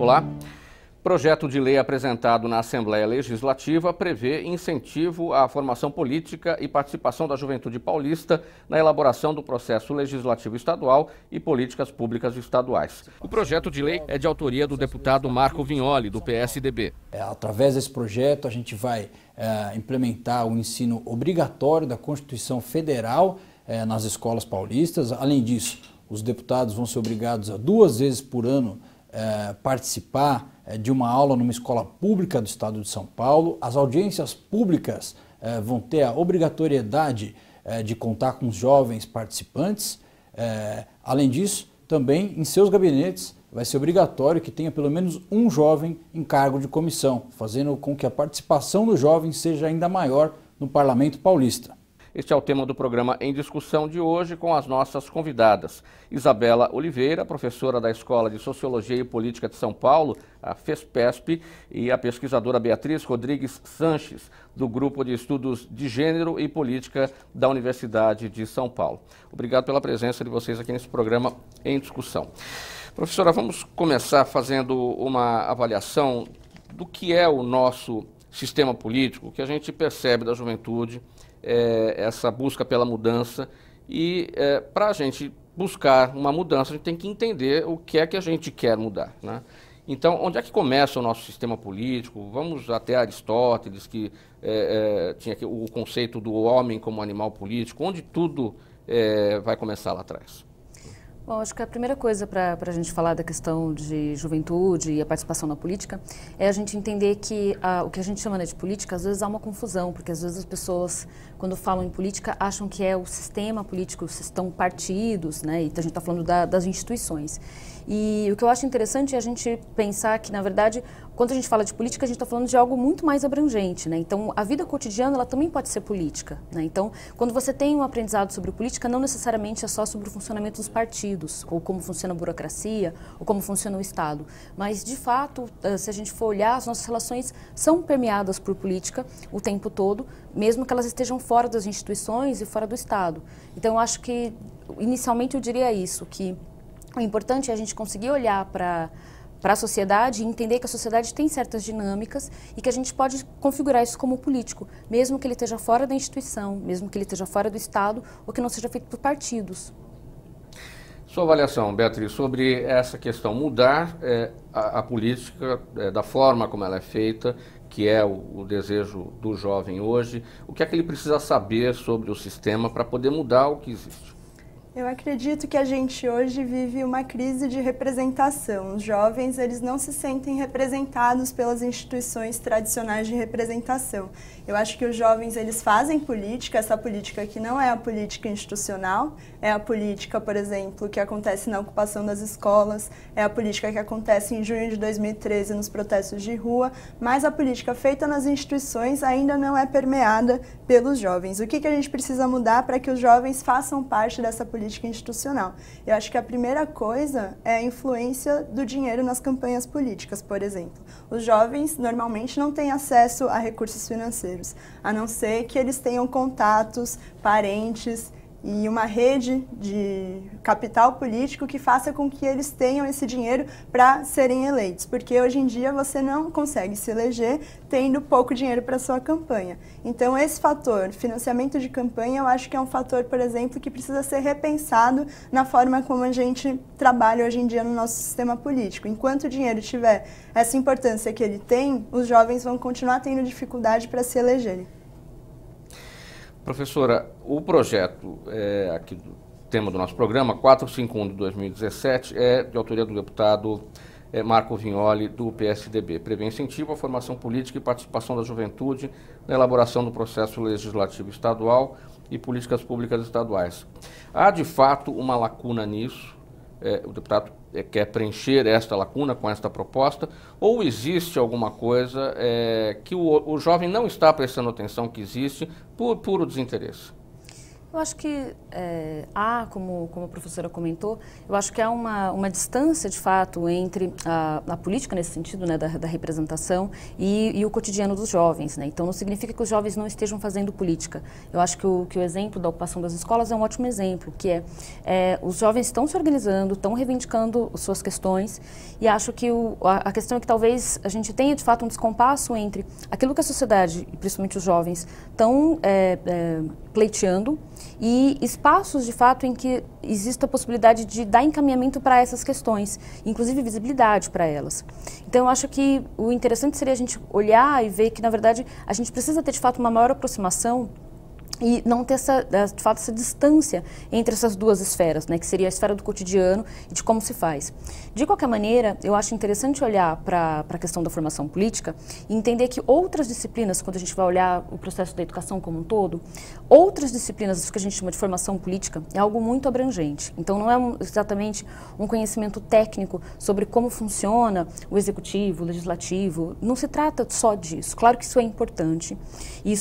Olá. Projeto de lei apresentado na Assembleia Legislativa prevê incentivo à formação política e participação da juventude paulista na elaboração do processo legislativo estadual e políticas públicas estaduais. O projeto de lei é de autoria do deputado Marco Vignoli, do PSDB. Através desse projeto, a gente vai implementar o ensino obrigatório da Constituição Federal nas escolas paulistas. Além disso, os deputados vão ser obrigados a 2 vezes por ano participar de uma aula numa escola pública do estado de São Paulo. As audiências públicas vão ter a obrigatoriedade de contar com os jovens participantes. Além disso, também em seus gabinetes vai ser obrigatório que tenha pelo menos um jovem em cargo de comissão, fazendo com que a participação dos jovens seja ainda maior no Parlamento Paulista. Este é o tema do programa Em Discussão de hoje com as nossas convidadas. Isabela Oliveira, professora da Escola de Sociologia e Política de São Paulo, a FESPESP, e a pesquisadora Beatriz Rodrigues Sanches, do Grupo de Estudos de Gênero e Política da Universidade de São Paulo. Obrigado pela presença de vocês aqui nesse programa Em Discussão. Professora, vamos começar fazendo uma avaliação do que é o nosso sistema político, que a gente percebe da juventude, essa busca pela mudança, e para a gente buscar uma mudança, a gente tem que entender o que é que a gente quer mudar, né? Então, onde é que começa o nosso sistema político? Vamos até Aristóteles, que tinha o conceito do homem como animal político, onde tudo vai começar lá atrás. Bom, acho que a primeira coisa para a gente falar da questão de juventude e a participação na política é a gente entender que o que a gente chama de política, às vezes há uma confusão, porque às vezes as pessoas, quando falam em política, acham que é o sistema político, estão partidos, né? E a gente está falando das instituições. E o que eu acho interessante é a gente pensar que, na verdade, quando a gente fala de política, a gente está falando de algo muito mais abrangente, né? Então, a vida cotidiana, ela também pode ser política, né? Então, quando você tem um aprendizado sobre política, não necessariamente é só sobre o funcionamento dos partidos, ou como funciona a burocracia, ou como funciona o Estado. Mas, de fato, se a gente for olhar, as nossas relações são permeadas por política o tempo todo, mesmo que elas estejam fora das instituições e fora do Estado. Então, eu acho que, inicialmente, eu diria isso, que o importante é a gente conseguir olhar para a sociedade e entender que a sociedade tem certas dinâmicas e que a gente pode configurar isso como político, mesmo que ele esteja fora da instituição, mesmo que ele esteja fora do Estado ou que não seja feito por partidos. Sua avaliação, Beatriz, sobre essa questão, mudar a política da forma como ela é feita, que é o desejo do jovem hoje, o que é que ele precisa saber sobre o sistema para poder mudar o que existe? Eu acredito que a gente hoje vive uma crise de representação. Os jovens, eles não se sentem representados pelas instituições tradicionais de representação. Eu acho que os jovens, eles fazem política, essa política que não é a política institucional, é a política, por exemplo, que acontece na ocupação das escolas, é a política que acontece em junho de 2013 nos protestos de rua, mas a política feita nas instituições ainda não é permeada pelos jovens. O que a gente precisa mudar para que os jovens façam parte dessa política institucional? Eu acho que a primeira coisa é a influência do dinheiro nas campanhas políticas, por exemplo. Os jovens normalmente não têm acesso a recursos financeiros, a não ser que eles tenham contatos, parentes e uma rede de capital político que faça com que eles tenham esse dinheiro para serem eleitos, porque hoje em dia você não consegue se eleger tendo pouco dinheiro para sua campanha. Então esse fator, financiamento de campanha, eu acho que é um fator, por exemplo, que precisa ser repensado na forma como a gente trabalha hoje em dia no nosso sistema político. Enquanto o dinheiro tiver essa importância que ele tem, os jovens vão continuar tendo dificuldade para se elegerem. Professora, o projeto, aqui do tema do nosso programa, 451 de 2017, é de autoria do deputado Marco Vignoli, do PSDB. Prevê incentivo à formação política e participação da juventude na elaboração do processo legislativo estadual e políticas públicas estaduais. Há, de fato, uma lacuna nisso? O deputado quer preencher esta lacuna com esta proposta, ou existe alguma coisa que o jovem não está prestando atenção que existe por puro desinteresse? Eu acho que como a professora comentou, eu acho que há uma distância, de fato, entre a política, nesse sentido, né, da representação, e o cotidiano dos jovens, né? Então, não significa que os jovens não estejam fazendo política. Eu acho que o exemplo da ocupação das escolas é um ótimo exemplo, que os jovens estão se organizando, estão reivindicando suas questões, e acho que a questão é que talvez a gente tenha, de fato, um descompasso entre aquilo que a sociedade, e principalmente os jovens, estão pleiteando, e espaços, de fato, em que existe a possibilidade de dar encaminhamento para essas questões, inclusive visibilidade para elas. Então, eu acho que o interessante seria a gente olhar e ver que, na verdade, a gente precisa ter, de fato, uma maior aproximação e não ter, de fato, essa distância entre essas duas esferas, né, que seria a esfera do cotidiano e de como se faz. De qualquer maneira, eu acho interessante olhar para a questão da formação política e entender que outras disciplinas, quando a gente vai olhar o processo da educação como um todo, outras disciplinas, isso que a gente chama de formação política, é algo muito abrangente. Então, não é exatamente um conhecimento técnico sobre como funciona o executivo, o legislativo, não se trata só disso. Claro que isso é importante,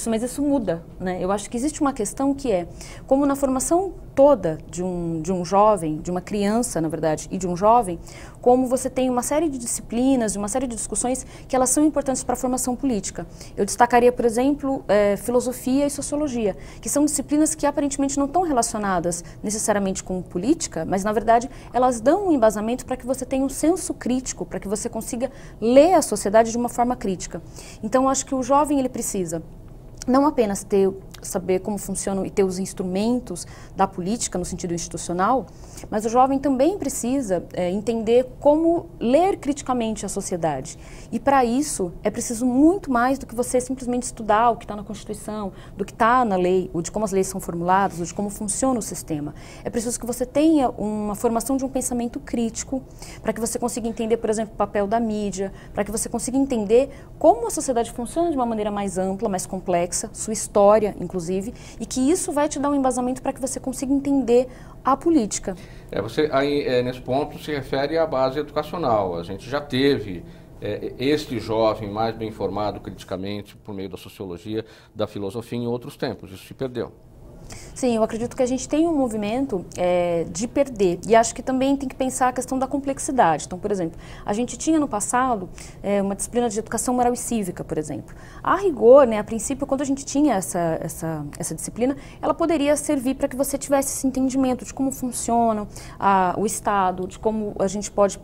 mas isso muda, né? Eu acho que existe uma questão que como na formação toda de um jovem, de uma criança, na verdade, e de um jovem, como você tem uma série de disciplinas, uma série de discussões que elas são importantes para a formação política. Eu destacaria, por exemplo, filosofia e sociologia, que são disciplinas que aparentemente não estão relacionadas necessariamente com política, mas, na verdade, elas dão um embasamento para que você tenha um senso crítico, para que você consiga ler a sociedade de uma forma crítica. Então, eu acho que o jovem, ele precisa não apenas saber como funcionam e ter os instrumentos da política no sentido institucional, mas o jovem também precisa entender como ler criticamente a sociedade. E para isso é preciso muito mais do que você simplesmente estudar o que está na Constituição, do que está na lei, ou de como as leis são formuladas, ou de como funciona o sistema. É preciso que você tenha uma formação de um pensamento crítico, para que você consiga entender, por exemplo, o papel da mídia, para que você consiga entender como a sociedade funciona de uma maneira mais ampla, mais complexa, sua história, inclusive, e que isso vai te dar um embasamento para que você consiga entender a política. Você aí, nesse ponto, se refere à base educacional. A gente já teve este jovem mais bem informado criticamente por meio da sociologia, da filosofia em outros tempos. Isso se perdeu. Sim, eu acredito que a gente tem um movimento de perder, e acho que também tem que pensar a questão da complexidade. Então, por exemplo, a gente tinha no passado uma disciplina de educação moral e cívica, por exemplo. A rigor, né, a princípio, quando a gente tinha essa disciplina, ela poderia servir para que você tivesse esse entendimento de como funciona o Estado, de como a gente pode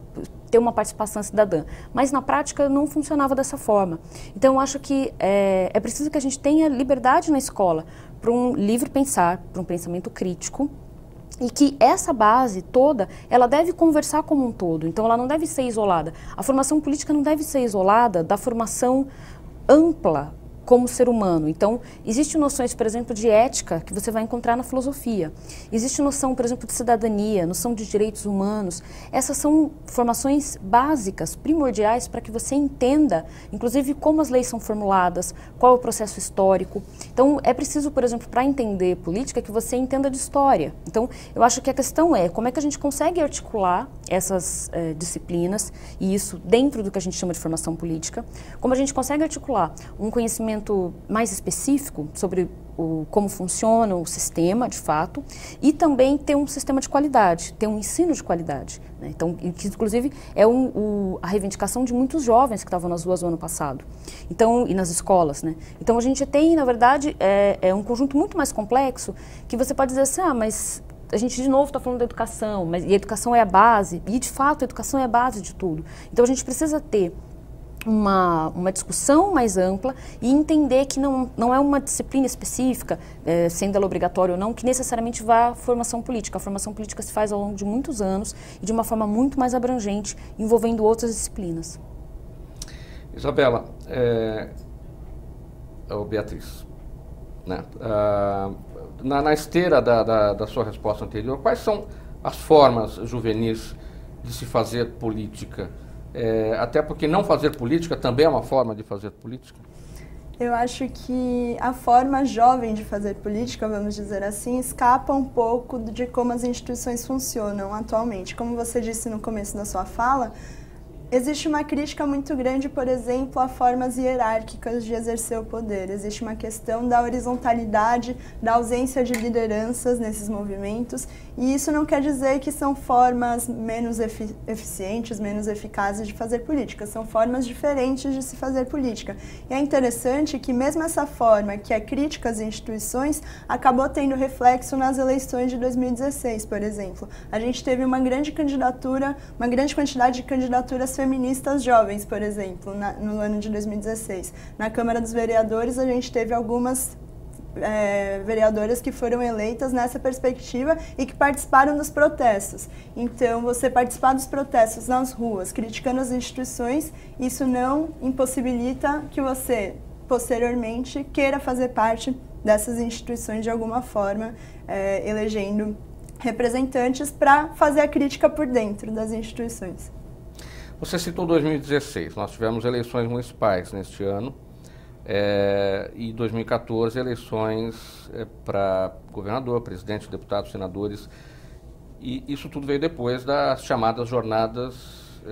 ter uma participação cidadã. Mas na prática não funcionava dessa forma. Então eu acho que é preciso que a gente tenha liberdade na escola para um livre pensar, para um pensamento crítico, e que essa base toda, ela deve conversar como um todo. Então ela não deve ser isolada. A formação política não deve ser isolada da formação ampla como ser humano. Então, existem noções, por exemplo, de ética que você vai encontrar na filosofia. Existe noção, por exemplo, de cidadania, noção de direitos humanos. Essas são formações básicas, primordiais, para que você entenda, inclusive, como as leis são formuladas, qual é o processo histórico. Então, é preciso, por exemplo, para entender política, que você entenda de história. Então, eu acho que a questão é como é que a gente consegue articular essas disciplinas, e isso dentro do que a gente chama de formação política, como a gente consegue articular um conhecimento mais específico sobre como funciona o sistema, de fato, e também ter um sistema de qualidade, ter um ensino de qualidade, né? Então, que inclusive é a reivindicação de muitos jovens que estavam nas ruas no ano passado, então, e nas escolas, né? Então, a gente tem, na verdade, um conjunto muito mais complexo, que você pode dizer assim, mas a gente de novo está falando da educação, e a educação é a base, e de fato a educação é a base de tudo. Então, a gente precisa ter uma discussão mais ampla e entender que não é uma disciplina específica, sendo ela obrigatória ou não, que necessariamente vá à formação política. A formação política se faz ao longo de muitos anos e de uma forma muito mais abrangente, envolvendo outras disciplinas. Isabela, Beatriz, né? Na esteira da sua resposta anterior, quais são as formas juvenis de se fazer política? Até porque não fazer política também é uma forma de fazer política? Eu acho que a forma jovem de fazer política, vamos dizer assim, escapa um pouco de como as instituições funcionam atualmente. Como você disse no começo da sua fala, Existe uma crítica muito grande, por exemplo, a formas hierárquicas de exercer o poder. Existe uma questão da horizontalidade, da ausência de lideranças nesses movimentos, e isso não quer dizer que são formas menos eficientes, menos eficazes de fazer política. São formas diferentes de se fazer política. E é interessante que mesmo essa forma, que é crítica às instituições, acabou tendo reflexo nas eleições de 2016, por exemplo. A gente teve uma grande quantidade de candidaturas feministas jovens, por exemplo, no ano de 2016. Na Câmara dos Vereadores, a gente teve algumas vereadoras que foram eleitas nessa perspectiva e que participaram dos protestos. Então, você participar dos protestos nas ruas, criticando as instituições, isso não impossibilita que você, posteriormente, queira fazer parte dessas instituições de alguma forma, elegendo representantes para fazer a crítica por dentro das instituições. Você citou 2016, nós tivemos eleições municipais neste ano, e 2014 eleições para governador, presidente, deputados, senadores, e isso tudo veio depois das chamadas jornadas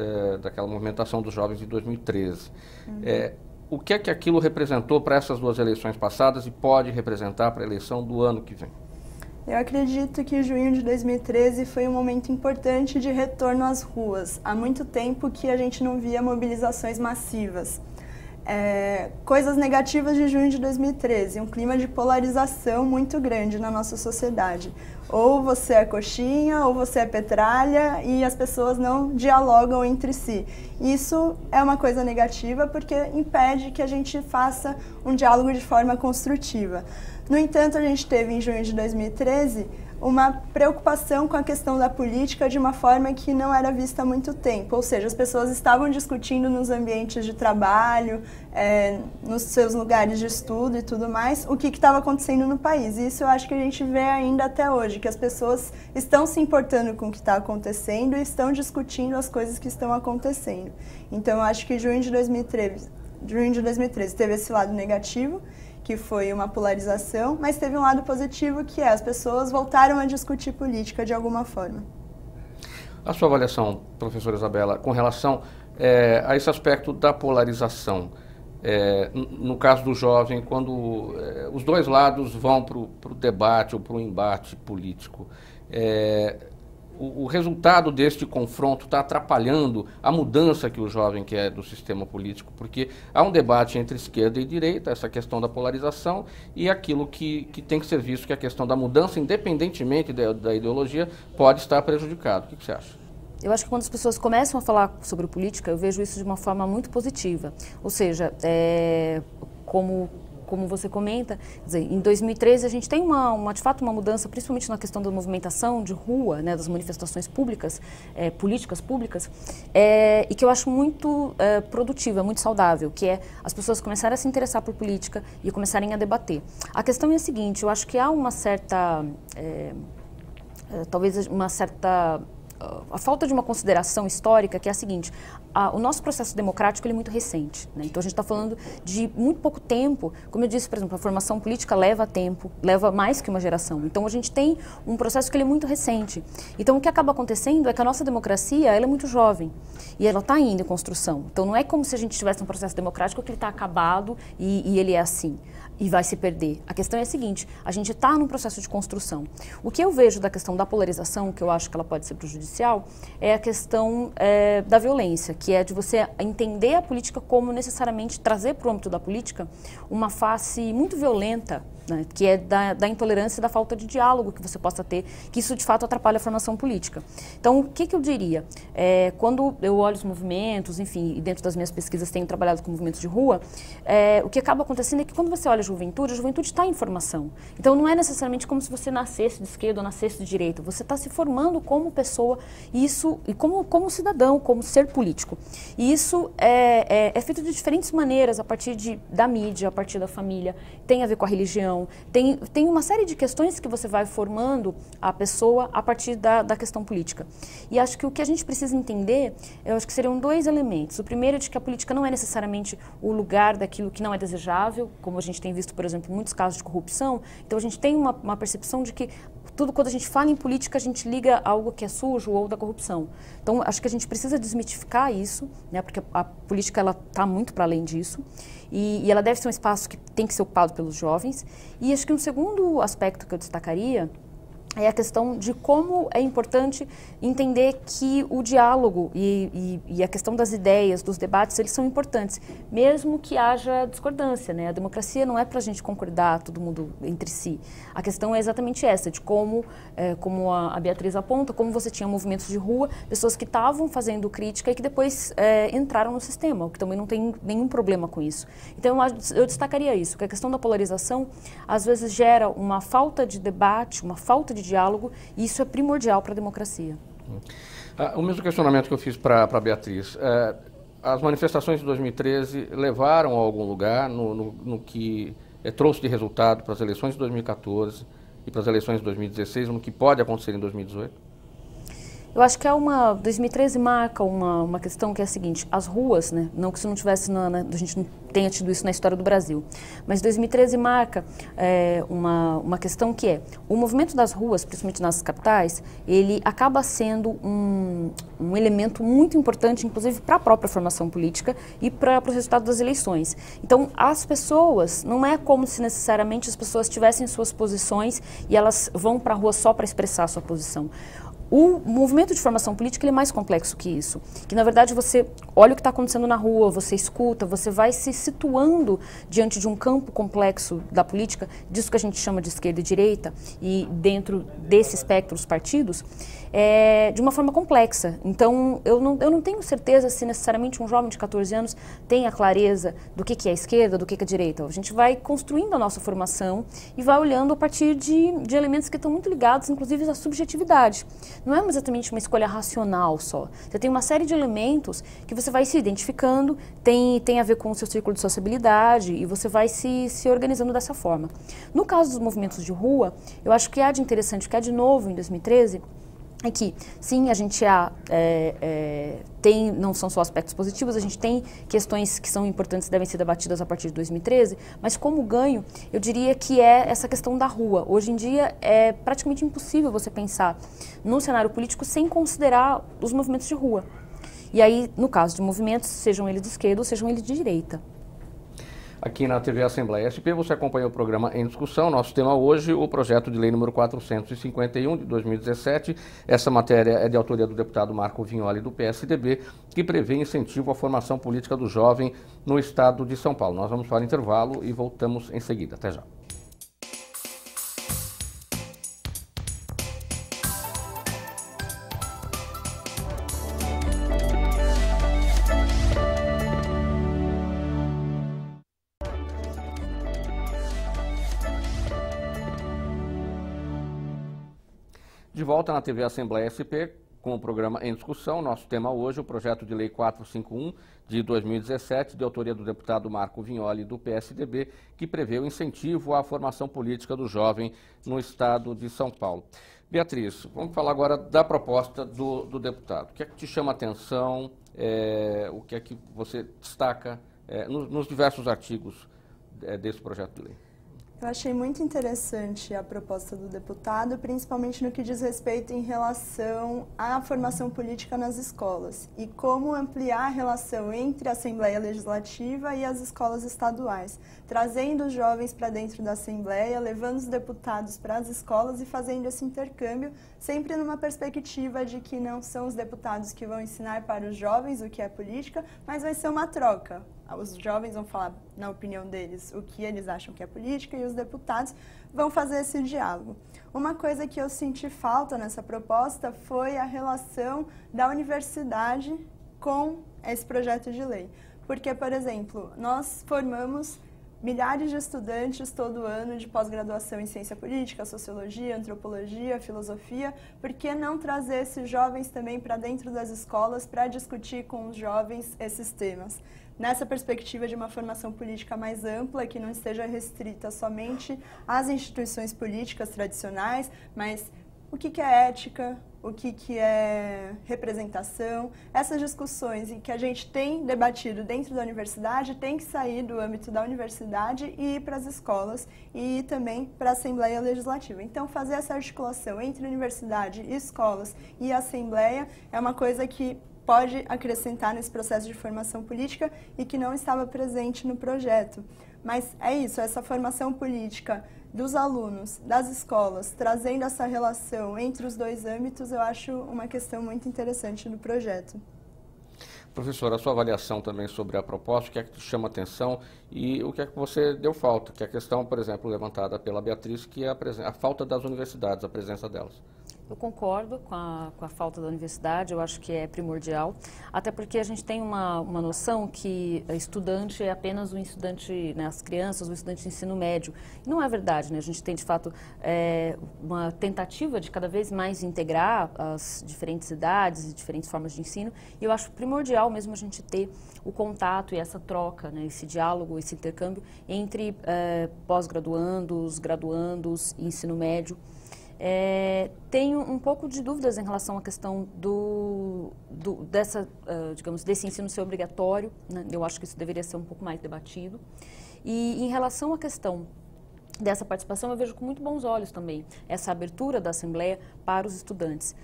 daquela movimentação dos jovens de 2013. O que é que aquilo representou para essas duas eleições passadas e pode representar para a eleição do ano que vem? Eu acredito que junho de 2013 foi um momento importante de retorno às ruas. Há muito tempo que a gente não via mobilizações massivas. Coisas negativas de junho de 2013, um clima de polarização muito grande na nossa sociedade. Ou você é coxinha, ou você é petralha, e as pessoas não dialogam entre si. Isso é uma coisa negativa porque impede que a gente faça um diálogo de forma construtiva. No entanto, a gente teve em junho de 2013 uma preocupação com a questão da política de uma forma que não era vista há muito tempo. Ou seja, as pessoas estavam discutindo nos ambientes de trabalho, nos seus lugares de estudo e tudo mais, o que estava acontecendo no país. E isso eu acho que a gente vê ainda até hoje, que as pessoas estão se importando com o que está acontecendo e estão discutindo as coisas que estão acontecendo. Então, eu acho que junho de 2013 teve esse lado negativo, que foi uma polarização, mas teve um lado positivo, que as pessoas voltaram a discutir política de alguma forma. A sua avaliação, professora Isabela, com relação a esse aspecto da polarização, no caso do jovem, quando os dois lados vão para o debate ou para o embate político, o resultado deste confronto está atrapalhando a mudança que o jovem quer do sistema político, porque há um debate entre esquerda e direita, essa questão da polarização, e aquilo que tem que ser visto, que a questão da mudança, independentemente da ideologia, pode estar prejudicado. O que você acha? Eu acho que quando as pessoas começam a falar sobre política, eu vejo isso de uma forma muito positiva. Ou seja, como você comenta, quer dizer, em 2013 a gente tem de fato uma mudança, principalmente na questão da movimentação de rua, né, das manifestações públicas, políticas públicas, e que eu acho muito produtiva, muito saudável, que é as pessoas começarem a se interessar por política e começarem a debater. A questão é a seguinte, eu acho que há uma certa, talvez uma certa... a falta de uma consideração histórica, que é a seguinte: o nosso processo democrático ele é muito recente, né? Então a gente está falando de muito pouco tempo. Como eu disse, por exemplo, a formação política leva tempo, leva mais que uma geração. Então a gente tem um processo que ele é muito recente. Então o que acaba acontecendo é que a nossa democracia ela é muito jovem e ela está ainda em construção. Então não é como se a gente tivesse um processo democrático que ele está acabado e ele é assim e vai se perder. A questão é a seguinte: a gente está num processo de construção. O que eu vejo da questão da polarização, que eu acho que ela pode ser prejudicial, é a questão da violência, que é de você entender a política como necessariamente trazer para o âmbito da política uma face muito violenta, né, que é da intolerância e da falta de diálogo que você possa ter, que isso de fato atrapalha a formação política. Então, o que eu diria? Quando eu olho os movimentos, enfim, e dentro das minhas pesquisas tenho trabalhado com movimentos de rua, o que acaba acontecendo é que quando você olha a juventude está em formação. Então, não é necessariamente como se você nascesse de esquerda ou nascesse de direita, você está se formando como pessoa, e como cidadão, como ser político. E isso é feito de diferentes maneiras, a partir da mídia, a partir da família, tem a ver com a religião, tem uma série de questões que você vai formando a pessoa a partir da questão política. E acho que o que a gente precisa entender, eu acho que seriam dois elementos. O primeiro é de que a política não é necessariamente o lugar daquilo que não é desejável, como a gente tem visto, por exemplo, em muitos casos de corrupção. Então a gente tem uma percepção de que tudo, quando a gente fala em política, a gente liga a algo que é sujo, assédio ou da corrupção. Então, acho que a gente precisa desmitificar isso, né, porque a política está muito para além disso, e ela deve ser um espaço que tem que ser ocupado pelos jovens. E acho que um segundo aspecto que eu destacaria é a questão de como é importante entender que o diálogo e a questão das ideias, dos debates, eles são importantes, mesmo que haja discordância, né? A democracia não é para a gente concordar todo mundo entre si. A questão é exatamente essa, de como, como a Beatriz aponta, como você tinha movimentos de rua, pessoas que estavam fazendo crítica e que depois entraram no sistema, o que também não tem nenhum problema com isso. Então, eu destacaria isso, que a questão da polarização, às vezes, gera uma falta de debate, uma falta de diálogo, e isso é primordial para a democracia. O mesmo questionamento que eu fiz para a Beatriz. As manifestações de 2013 levaram a algum lugar no que trouxe de resultado para as eleições de 2014 e para as eleições de 2016, no que pode acontecer em 2018? Eu acho que 2013 marca uma questão que é a seguinte, as ruas, né, não que isso não tivesse, a gente não tenha tido isso na história do Brasil, mas 2013 marca uma questão que é, o movimento das ruas, principalmente nas capitais, ele acaba sendo um elemento muito importante, inclusive para a própria formação política e para o resultado das eleições. Então, as pessoas, não é como se necessariamente as pessoas tivessem suas posições e elas vão para a rua só para expressar a sua posição. O movimento de formação política ele é mais complexo que isso, que na verdade você olha o que está acontecendo na rua, você escuta, você vai se situando diante de um campo complexo da política, disso que a gente chama de esquerda e direita, e dentro desse espectro os partidos, de uma forma complexa. Então eu não tenho certeza se necessariamente um jovem de 14 anos tem a clareza do que é a esquerda, do que é a direita. A gente vai construindo a nossa formação e vai olhando a partir de elementos que estão muito ligados, inclusive à subjetividade. Não é exatamente uma escolha racional só. Você tem uma série de elementos que você vai se identificando, tem a ver com o seu círculo de sociabilidade e você vai se organizando dessa forma. No caso dos movimentos de rua, eu acho que há de interessante, que há de novo em 2013, é que, sim, a gente não são só aspectos positivos, a gente tem questões que são importantes e devem ser debatidas a partir de 2013, mas como ganho, eu diria que é essa questão da rua. Hoje em dia é praticamente impossível você pensar num cenário político sem considerar os movimentos de rua. E aí, no caso de movimentos, sejam eles de esquerda ou sejam eles de direita. Aqui na TV Assembleia SP, você acompanha o programa Em Discussão. Nosso tema hoje, o projeto de lei número 451 de 2017. Essa matéria é de autoria do deputado Marco Vignoli, do PSDB, que prevê incentivo à formação política do jovem no estado de São Paulo. Nós vamos para o intervalo e voltamos em seguida. Até já. De volta na TV Assembleia SP com o programa Em Discussão. Nosso tema hoje, o projeto de lei 451 de 2017, de autoria do deputado Marco Vignoli, do PSDB, que prevê o incentivo à formação política do jovem no estado de São Paulo. Beatriz, vamos falar agora da proposta do deputado. O que é que te chama a atenção, o que é que você destaca nos diversos artigos desse projeto de lei? Eu achei muito interessante a proposta do deputado, principalmente no que diz respeito em relação à formação política nas escolas e como ampliar a relação entre a Assembleia Legislativa e as escolas estaduais, trazendo os jovens para dentro da Assembleia, levando os deputados para as escolas e fazendo esse intercâmbio, sempre numa perspectiva de que não são os deputados que vão ensinar para os jovens o que é política, mas vai ser uma troca. Os jovens vão falar, na opinião deles, o que eles acham que é política e os deputados vão fazer esse diálogo. Uma coisa que eu senti falta nessa proposta foi a relação da universidade com esse projeto de lei. Porque, por exemplo, nós formamos milhares de estudantes todo ano de pós-graduação em ciência política, sociologia, antropologia, filosofia. Por que não trazer esses jovens também para dentro das escolas para discutir com os jovens esses temas? Nessa perspectiva de uma formação política mais ampla, que não esteja restrita somente às instituições políticas tradicionais, mas o que é ética, o que é representação. Essas discussões em que a gente tem debatido dentro da universidade tem que sair do âmbito da universidade e ir para as escolas e também para a Assembleia Legislativa. Então, fazer essa articulação entre universidade, escolas e Assembleia é uma coisa que pode acrescentar nesse processo de formação política e que não estava presente no projeto. Mas é isso, essa formação política dos alunos, das escolas, trazendo essa relação entre os dois âmbitos, eu acho uma questão muito interessante no projeto. Professora, a sua avaliação também sobre a proposta, o que é que te chama a atenção e o que é que você deu falta, que é a questão, por exemplo, levantada pela Beatriz, que é a falta das universidades, a presença delas. Eu concordo com a falta da universidade, eu acho que é primordial, até porque a gente tem uma noção que estudante é apenas um estudante, né, as crianças, um estudante de ensino médio. E não é verdade, né? A gente tem, de fato, uma tentativa de cada vez mais integrar as diferentes idades e diferentes formas de ensino, e eu acho primordial mesmo a gente ter o contato e essa troca, né, esse diálogo, esse intercâmbio entre pós-graduandos, graduandos e ensino médio. Tenho um pouco de dúvidas em relação à questão digamos, desse ensino ser obrigatório, né? Eu acho que isso deveria ser um pouco mais debatido. E em relação à questão dessa participação, eu vejo com muito bons olhos também essa abertura da Assembleia para os estudantes.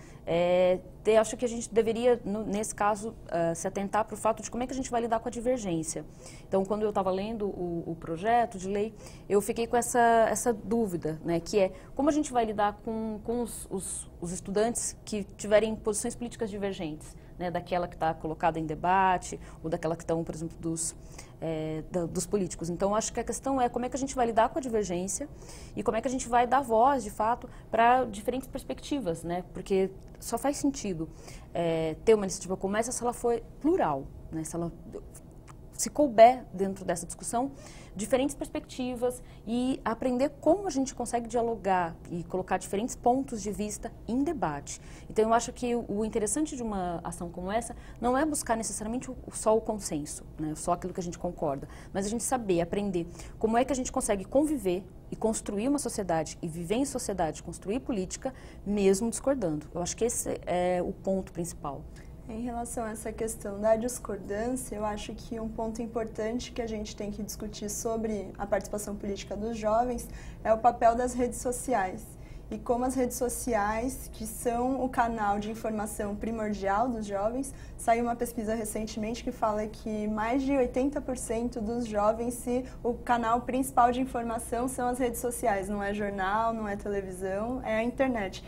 Acho que a gente deveria, nesse caso, se atentar para o fato de como é que a gente vai lidar com a divergência. Então, quando eu estava lendo o projeto de lei, eu fiquei com essa dúvida, né, que é como a gente vai lidar com os estudantes que tiverem posições políticas divergentes, né, daquela que está colocada em debate ou daquela que estão, por exemplo, dos políticos. Então, acho que a questão é como é que a gente vai lidar com a divergência e como é que a gente vai dar voz, de fato, para diferentes perspectivas, né? Porque só faz sentido ter uma iniciativa como essa se ela for plural, né? Se ela se couber dentro dessa discussão diferentes perspectivas e aprender como a gente consegue dialogar e colocar diferentes pontos de vista em debate. Então, eu acho que o interessante de uma ação como essa não é buscar necessariamente só o consenso, né? Só aquilo que a gente concorda, mas a gente saber, aprender como é que a gente consegue conviver e construir uma sociedade e viver em sociedade, construir política, mesmo discordando. Eu acho que esse é o ponto principal. Em relação a essa questão da discordância, eu acho que um ponto importante que a gente tem que discutir sobre a participação política dos jovens é o papel das redes sociais. E como as redes sociais, que são o canal de informação primordial dos jovens, saiu uma pesquisa recentemente que fala que mais de 80% dos jovens, o canal principal de informação são as redes sociais, não é jornal, não é televisão, é a internet.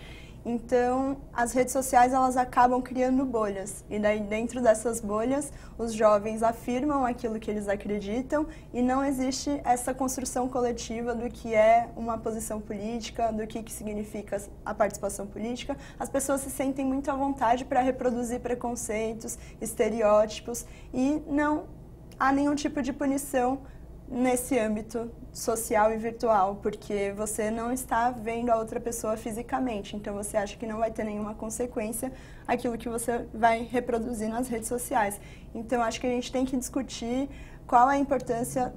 Então, as redes sociais, elas acabam criando bolhas. E daí, dentro dessas bolhas, os jovens afirmam aquilo que eles acreditam e não existe essa construção coletiva do que é uma posição política, do que significa a participação política. As pessoas se sentem muito à vontade para reproduzir preconceitos, estereótipos e não há nenhum tipo de punição nesse âmbito social e virtual, porque você não está vendo a outra pessoa fisicamente, então você acha que não vai ter nenhuma consequência aquilo que você vai reproduzir nas redes sociais. Então, acho que a gente tem que discutir qual a importância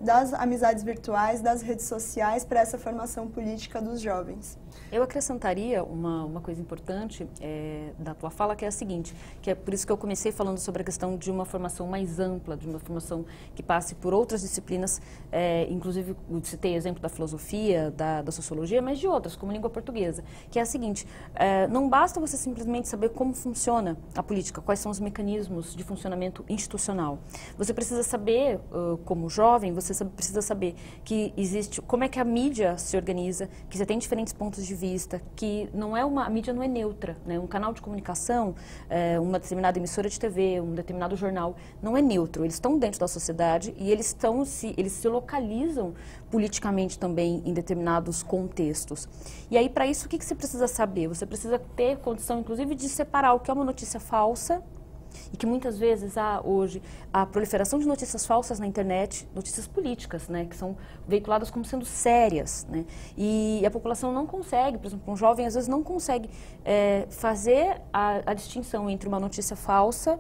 das amizades virtuais, das redes sociais para essa formação política dos jovens. Eu acrescentaria uma coisa importante da tua fala, que é a seguinte, que é por isso que eu comecei falando sobre a questão de uma formação mais ampla, de uma formação que passe por outras disciplinas, inclusive eu citei exemplo da filosofia, da sociologia, mas de outras, como língua portuguesa, que é a seguinte, não basta você simplesmente saber como funciona a política, quais são os mecanismos de funcionamento institucional. Você precisa saber, como jovem, você precisa saber que existe, como é que a mídia se organiza, que você tem diferentes pontos de vista, que a mídia não é neutra, né? Um canal de comunicação, uma determinada emissora de TV, um determinado jornal, não é neutro. Eles estão dentro da sociedade e eles se localizam politicamente também em determinados contextos. E aí, para isso, o que você precisa saber? Você precisa ter condição, inclusive, de separar o que é uma notícia falsa e que muitas vezes há hoje a proliferação de notícias falsas na internet, notícias políticas, né, que são veiculadas como sendo sérias, né, e a população não consegue, por exemplo, um jovem às vezes não consegue fazer a distinção entre uma notícia falsa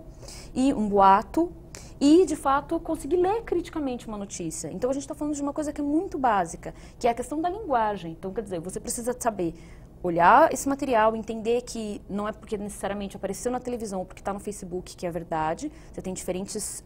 e um boato e, de fato, conseguir ler criticamente uma notícia. Então, a gente está falando de uma coisa que é muito básica, que é a questão da linguagem. Então, quer dizer, você precisa saber olhar esse material, entender que não é porque necessariamente apareceu na televisão ou porque está no Facebook que é verdade. Você tem diferentes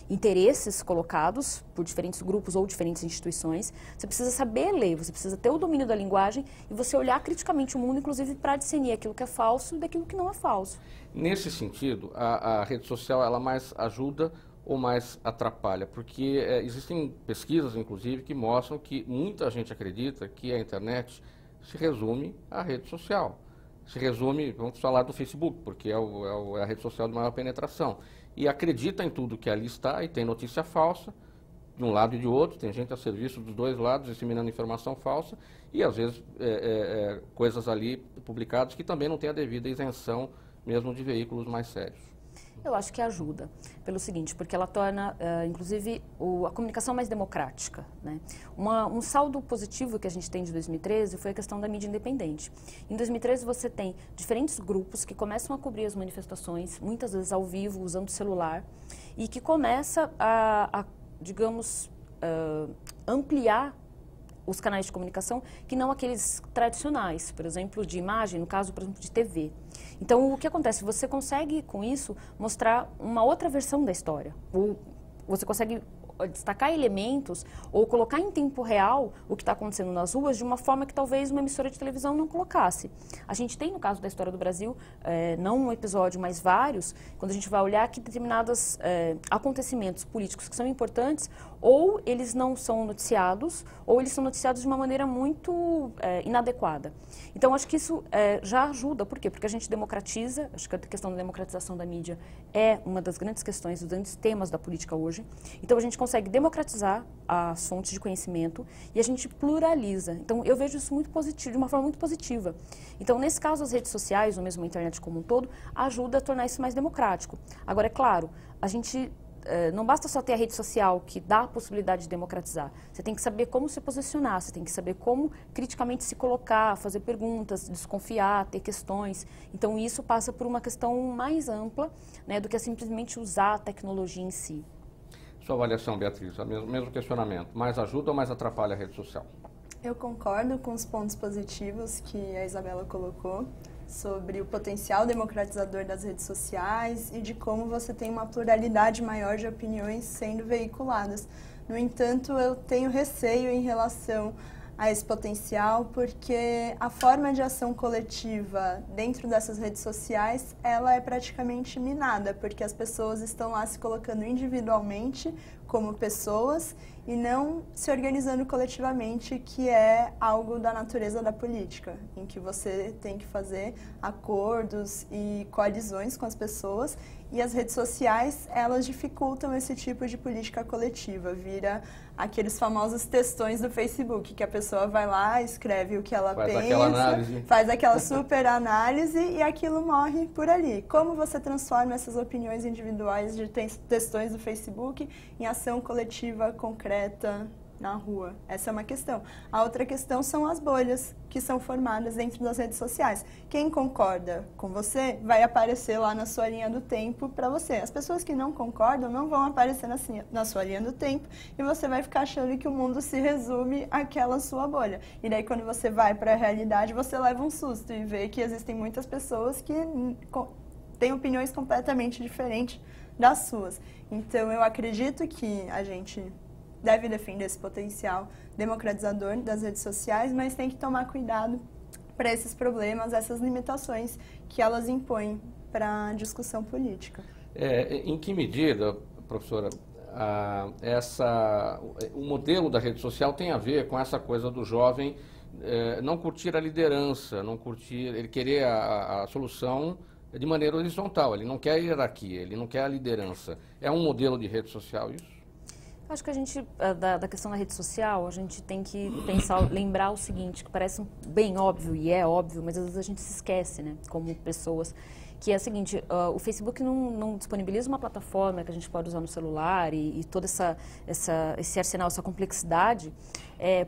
interesses colocados por diferentes grupos ou diferentes instituições. Você precisa saber ler, você precisa ter o domínio da linguagem e você olhar criticamente o mundo, inclusive para discernir aquilo que é falso daquilo que não é falso. Nesse sentido, a rede social ela mais ajuda ou mais atrapalha? Porque existem pesquisas, inclusive, que mostram que muita gente acredita que a internet se resume à rede social. Se resume, vamos falar do Facebook, porque é a rede social de maior penetração. E acredita em tudo que ali está e tem notícia falsa, de um lado e de outro, tem gente a serviço dos dois lados, disseminando informação falsa, e às vezes coisas ali publicadas que também não têm a devida isenção mesmo de veículos mais sérios. Eu acho que ajuda, pelo seguinte, porque ela torna, inclusive, a comunicação mais democrática, né? Um saldo positivo que a gente tem de 2013 foi a questão da mídia independente. Em 2013 você tem diferentes grupos que começam a cobrir as manifestações, muitas vezes ao vivo, usando o celular, e que começa digamos, ampliar os canais de comunicação que não aqueles tradicionais, por exemplo, de imagem, no caso, por exemplo, de TV. Então, o que acontece? Você consegue, com isso, mostrar uma outra versão da história. Ou você consegue destacar elementos ou colocar em tempo real o que está acontecendo nas ruas de uma forma que talvez uma emissora de televisão não colocasse. A gente tem, no caso da história do Brasil, não um episódio, mas vários, quando a gente vai olhar que determinados acontecimentos políticos que são importantes, ou eles não são noticiados, ou eles são noticiados de uma maneira muito inadequada. Então, acho que isso já ajuda. Por quê? Porque a gente democratiza, acho que a questão da democratização da mídia é uma das grandes questões, dos grandes temas da política hoje. Então, a gente consegue democratizar as fontes de conhecimento e a gente pluraliza. Então, eu vejo isso muito positivo, de uma forma muito positiva. Então, nesse caso, as redes sociais, ou mesmo a internet como um todo, ajuda a tornar isso mais democrático. Agora, é claro, a gente não basta só ter a rede social que dá a possibilidade de democratizar. Você tem que saber como se posicionar, você tem que saber como criticamente se colocar, fazer perguntas, desconfiar, ter questões. Então, isso passa por uma questão mais ampla, né, do que simplesmente usar a tecnologia em si. Sua avaliação, Beatriz, mesmo questionamento, mais ajuda ou mais atrapalha a rede social? Eu concordo com os pontos positivos que a Isabela colocou sobre o potencial democratizador das redes sociais e de como você tem uma pluralidade maior de opiniões sendo veiculadas. No entanto, eu tenho receio em relação a esse potencial, porque a forma de ação coletiva dentro dessas redes sociais, ela é praticamente minada, porque as pessoas estão lá se colocando individualmente como pessoas e não se organizando coletivamente, que é algo da natureza da política, em que você tem que fazer acordos e coalizões com as pessoas, e as redes sociais, elas dificultam esse tipo de política coletiva, vira aqueles famosos textões do Facebook, que a pessoa vai lá, escreve o que ela pensa, faz aquela super análise e aquilo morre por ali. Como você transforma essas opiniões individuais de textões do Facebook em ação coletiva concreta na rua? Essa é uma questão. A outra questão são as bolhas que são formadas dentro das redes sociais. Quem concorda com você vai aparecer lá na sua linha do tempo para você. As pessoas que não concordam não vão aparecer na sua linha do tempo e você vai ficar achando que o mundo se resume àquela sua bolha. E daí, quando você vai para a realidade, você leva um susto e vê que existem muitas pessoas que têm opiniões completamente diferentes das suas. Então, eu acredito que a gente deve defender esse potencial democratizador das redes sociais, mas tem que tomar cuidado para esses problemas, essas limitações que elas impõem para a discussão política. Em que medida, professora, o modelo da rede social tem a ver com essa coisa do jovem não curtir a liderança, não curtir, ele querer a solução de maneira horizontal, ele não quer a hierarquia, ele não quer a liderança. É um modelo de rede social isso? Acho que a gente, da questão da rede social, a gente tem que lembrar o seguinte, que parece bem óbvio, e é óbvio, mas às vezes a gente se esquece, né, como pessoas, que é o seguinte, o Facebook não disponibiliza uma plataforma que a gente pode usar no celular e todo esse arsenal, essa complexidade,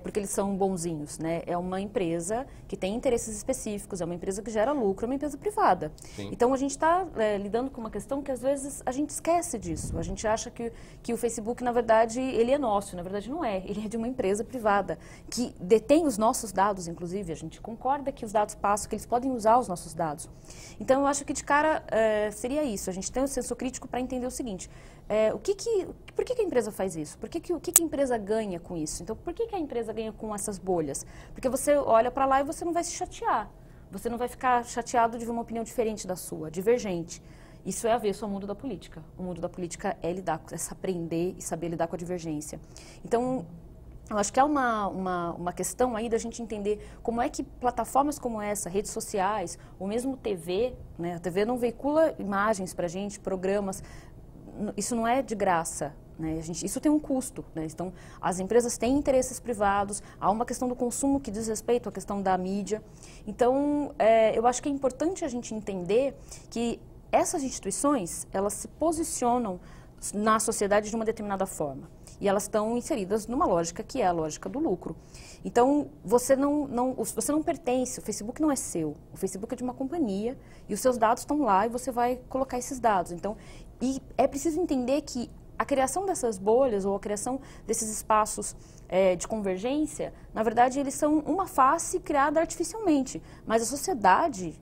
porque eles são bonzinhos, né? É uma empresa que tem interesses específicos, é uma empresa que gera lucro, é uma empresa privada. Sim. Então a gente está lidando com uma questão que às vezes a gente esquece disso. A gente acha que o Facebook, na verdade, ele é nosso, na verdade não é. Ele é de uma empresa privada que detém os nossos dados, inclusive. A gente concorda que os dados passam, que eles podem usar os nossos dados. Então eu acho que de cara seria isso. A gente tem um senso crítico para entender o seguinte, por que a empresa faz isso? O que a empresa ganha com isso? Então, por que a empresa ganha com essas bolhas? Porque você olha para lá e você não vai se chatear. Você não vai ficar chateado de ver uma opinião diferente da sua, divergente. Isso é avesso ao mundo da política. O mundo da política é aprender e saber lidar com a divergência. Então, eu acho que é uma questão aí da gente entender como é que plataformas como essa, redes sociais, ou mesmo TV, né? A TV não veicula imagens para a gente, programas. Isso não é de graça, né? Isso tem um custo, né? Então, as empresas têm interesses privados, há uma questão do consumo que diz respeito à questão da mídia. Então, eu acho que é importante a gente entender que essas instituições, elas se posicionam na sociedade de uma determinada forma. E elas estão inseridas numa lógica que é a lógica do lucro. Então, você não pertence, o Facebook não é seu. O Facebook é de uma companhia e os seus dados estão lá e você vai colocar esses dados. Então, e é preciso entender que a criação dessas bolhas ou a criação desses espaços de convergência, na verdade, eles são uma face criada artificialmente. Mas a sociedade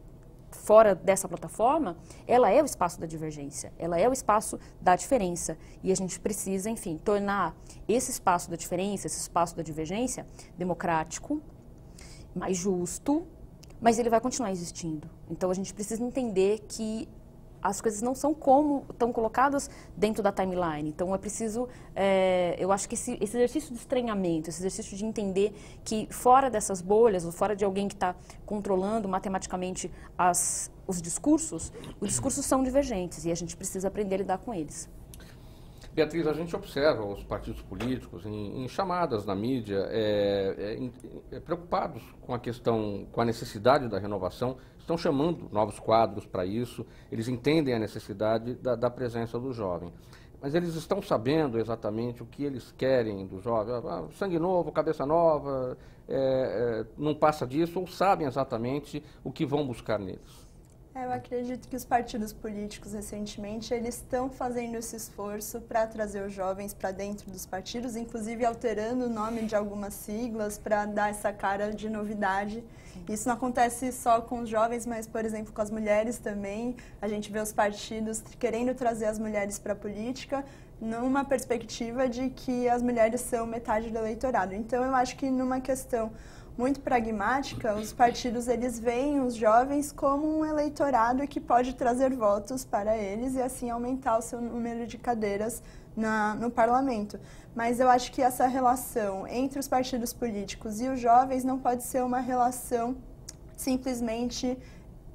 fora dessa plataforma, ela é o espaço da divergência, ela é o espaço da diferença. E a gente precisa, enfim, tornar esse espaço da diferença, esse espaço da divergência, democrático, mais justo, mas ele vai continuar existindo. Então a gente precisa entender que as coisas não são como estão colocadas dentro da timeline. Então é preciso, eu acho que esse exercício de estranhamento, esse exercício de entender que fora dessas bolhas, ou fora de alguém que está controlando matematicamente os discursos são divergentes e a gente precisa aprender a lidar com eles. Beatriz, a gente observa os partidos políticos em chamadas na mídia preocupados com a questão, com a necessidade da renovação, estão chamando novos quadros para isso, eles entendem a necessidade da presença do jovem. Mas eles estão sabendo exatamente o que eles querem do jovem, sangue novo, cabeça nova, não passa disso, ou sabem exatamente o que vão buscar neles? Eu acredito que os partidos políticos, recentemente, eles estão fazendo esse esforço para trazer os jovens para dentro dos partidos, inclusive alterando o nome de algumas siglas para dar essa cara de novidade. Isso não acontece só com os jovens, mas, por exemplo, com as mulheres também. A gente vê os partidos querendo trazer as mulheres para a política, numa perspectiva de que as mulheres são metade do eleitorado. Então, eu acho que numa questão muito pragmática, os partidos eles veem os jovens como um eleitorado que pode trazer votos para eles e assim aumentar o seu número de cadeiras no parlamento. Mas eu acho que essa relação entre os partidos políticos e os jovens não pode ser uma relação simplesmente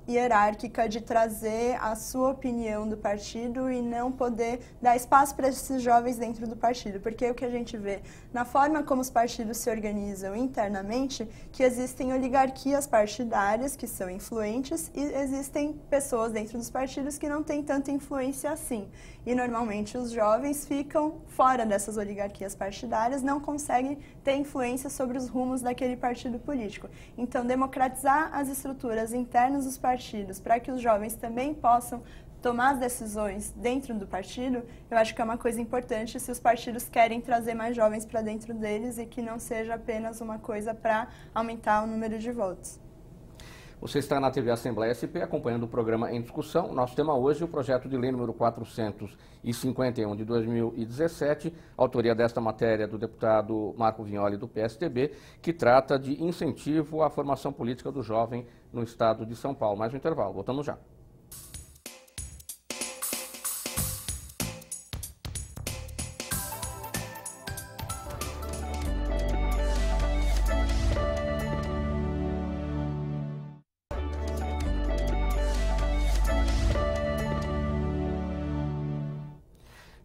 hierárquica de trazer a sua opinião do partido e não poder dar espaço para esses jovens dentro do partido, porque o que a gente vê na forma como os partidos se organizam internamente, que existem oligarquias partidárias que são influentes e existem pessoas dentro dos partidos que não têm tanta influência assim. E normalmente os jovens ficam fora dessas oligarquias partidárias, não conseguem ter influência sobre os rumos daquele partido político. Então, democratizar as estruturas internas dos partidos para que os jovens também possam tomar as decisões dentro do partido, eu acho que é uma coisa importante se os partidos querem trazer mais jovens para dentro deles e que não seja apenas uma coisa para aumentar o número de votos. Você está na TV Assembleia SP acompanhando o programa Em Discussão. Nosso tema hoje é o projeto de lei número 451 de 2017, autoria desta matéria do deputado Marco Vignoli do PSDB, que trata de incentivo à formação política do jovem no estado de São Paulo. Mais um intervalo, voltamos já.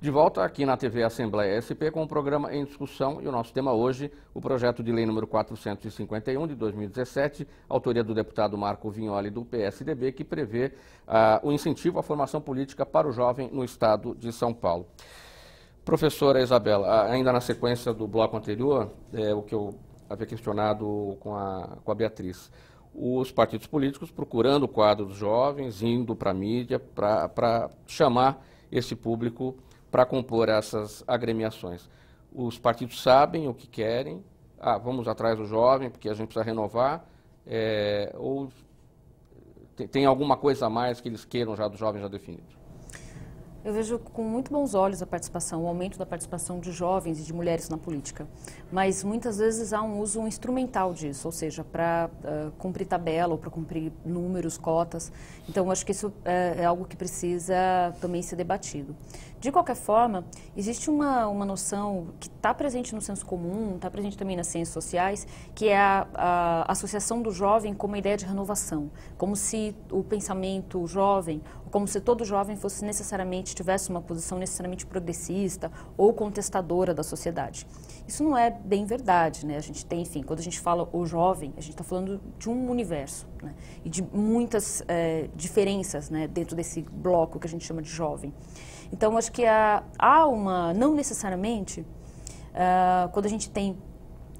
De volta aqui na TV Assembleia SP com o programa em discussão e o nosso tema hoje, o projeto de lei número 451 de 2017, autoria do deputado Marco Vignoli do PSDB, que prevê o incentivo à formação política para o jovem no estado de São Paulo. Professora Isabela, ainda na sequência do bloco anterior, o que eu havia questionado com a Beatriz, os partidos políticos procurando o quadro dos jovens, indo para a mídia para chamar esse público para compor essas agremiações. Os partidos sabem o que querem, vamos atrás do jovem porque a gente precisa renovar, ou tem alguma coisa a mais que eles queiram já dos jovens já definidos? Eu vejo com muito bons olhos a participação, o aumento da participação de jovens e de mulheres na política. Mas muitas vezes há um uso instrumental disso, ou seja, para cumprir tabela ou para cumprir números, cotas. Então, acho que isso é algo que precisa também ser debatido. De qualquer forma, existe uma noção que está presente no senso comum, está presente também nas ciências sociais, que é a associação do jovem com uma ideia de renovação. Como se o pensamento jovem, como se todo jovem fosse necessariamente, tivesse uma posição necessariamente progressista ou contestadora da sociedade. Isso não é bem verdade, né? A gente tem, enfim, quando a gente fala o jovem, a gente está falando de um universo, né? E de muitas diferenças, né, dentro desse bloco que a gente chama de jovem. Então, acho que há uma, não necessariamente, quando a gente tem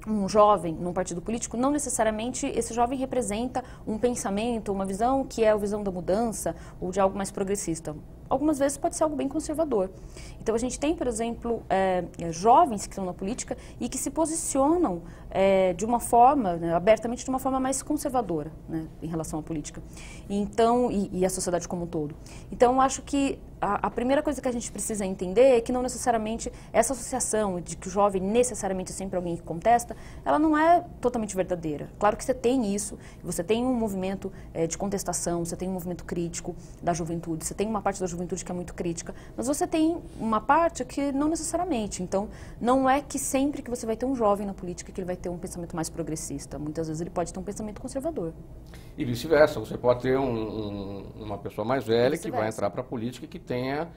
um jovem num partido político, não necessariamente esse jovem representa um pensamento, uma visão que é a visão da mudança ou de algo mais progressista. Algumas vezes pode ser algo bem conservador. Então, a gente tem, por exemplo, jovens que estão na política e que se posicionam de uma forma, né, abertamente, de uma forma mais conservadora, né, em relação à política. Então, e a sociedade como um todo. Então, eu acho que a primeira coisa que a gente precisa entender é que não necessariamente essa associação de que o jovem necessariamente é sempre alguém que contesta, ela não é totalmente verdadeira. Claro que você tem isso, você tem um movimento de contestação, você tem um movimento crítico da juventude, você tem uma parte da juventude que é muito crítica, mas você tem uma parte que não necessariamente. Então, não é que sempre que você vai ter um jovem na política que ele vai ter um pensamento mais progressista. Muitas vezes ele pode ter um pensamento conservador. E vice-versa, você pode ter uma pessoa mais velha que vai entrar para a política e que tenha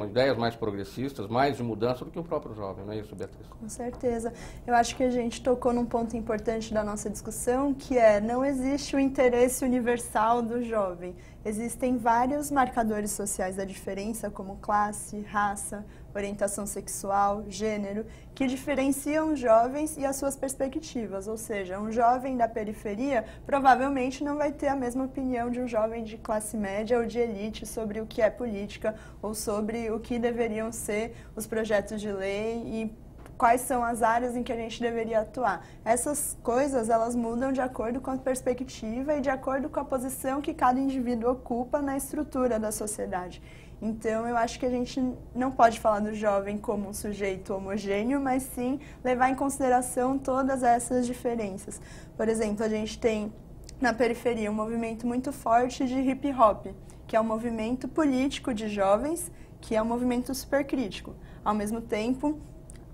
ideias mais progressistas, mais de mudança do que o próprio jovem, não é isso, Beatriz? Com certeza. Eu acho que a gente tocou num ponto importante da nossa discussão, que não existe o interesse universal do jovem. Existem vários marcadores sociais da diferença, como classe, raça, orientação sexual, gênero, que diferenciam os jovens e as suas perspectivas. Ou seja, um jovem da periferia provavelmente não vai ter a mesma opinião de um jovem de classe média ou de elite sobre o que é política ou sobre o que deveriam ser os projetos de lei e quais são as áreas em que a gente deveria atuar. Essas coisas, elas mudam de acordo com a perspectiva e de acordo com a posição que cada indivíduo ocupa na estrutura da sociedade. Então, eu acho que a gente não pode falar do jovem como um sujeito homogêneo, mas sim levar em consideração todas essas diferenças. Por exemplo, a gente tem na periferia um movimento muito forte de hip hop, que é um movimento político de jovens, que é um movimento super crítico. Ao mesmo tempo,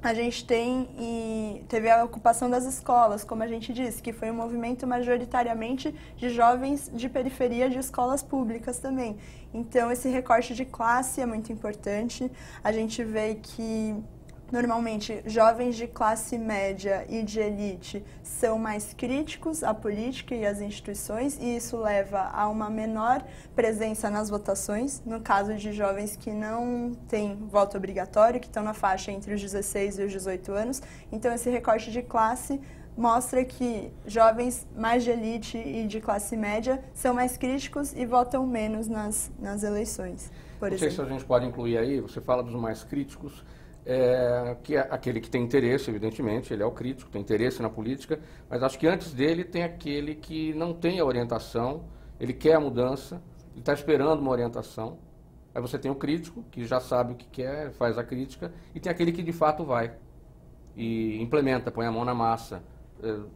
a gente teve a ocupação das escolas, como a gente disse, que foi um movimento majoritariamente de jovens de periferia de escolas públicas também. Então, esse recorte de classe é muito importante. A gente vê que, normalmente, jovens de classe média e de elite são mais críticos à política e às instituições, e isso leva a uma menor presença nas votações, no caso de jovens que não têm voto obrigatório, que estão na faixa entre os 16 e os 18 anos. Então, esse recorte de classe mostra que jovens mais de elite e de classe média são mais críticos e votam menos nas eleições, por exemplo. Não sei se a gente pode incluir aí, você fala dos mais críticos, que é aquele que tem interesse, evidentemente, ele é o crítico, tem interesse na política, mas acho que antes dele tem aquele que não tem a orientação, ele quer a mudança, ele está esperando uma orientação. Aí você tem o crítico, que já sabe o que quer, faz a crítica, e tem aquele que de fato vai e implementa, põe a mão na massa.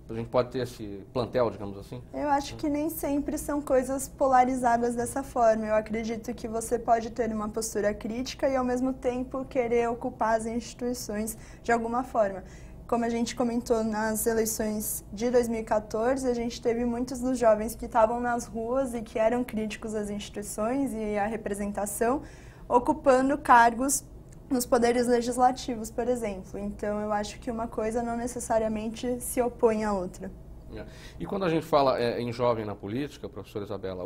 A gente pode ter esse plantel, digamos assim? Eu acho que nem sempre são coisas polarizadas dessa forma. Eu acredito que você pode ter uma postura crítica e, ao mesmo tempo, querer ocupar as instituições de alguma forma. Como a gente comentou nas eleições de 2014, a gente teve muitos dos jovens que estavam nas ruas e que eram críticos às instituições e à representação, ocupando cargos nos poderes legislativos, por exemplo. Então, eu acho que uma coisa não necessariamente se opõe à outra. E quando a gente fala em jovem na política, professora Isabela,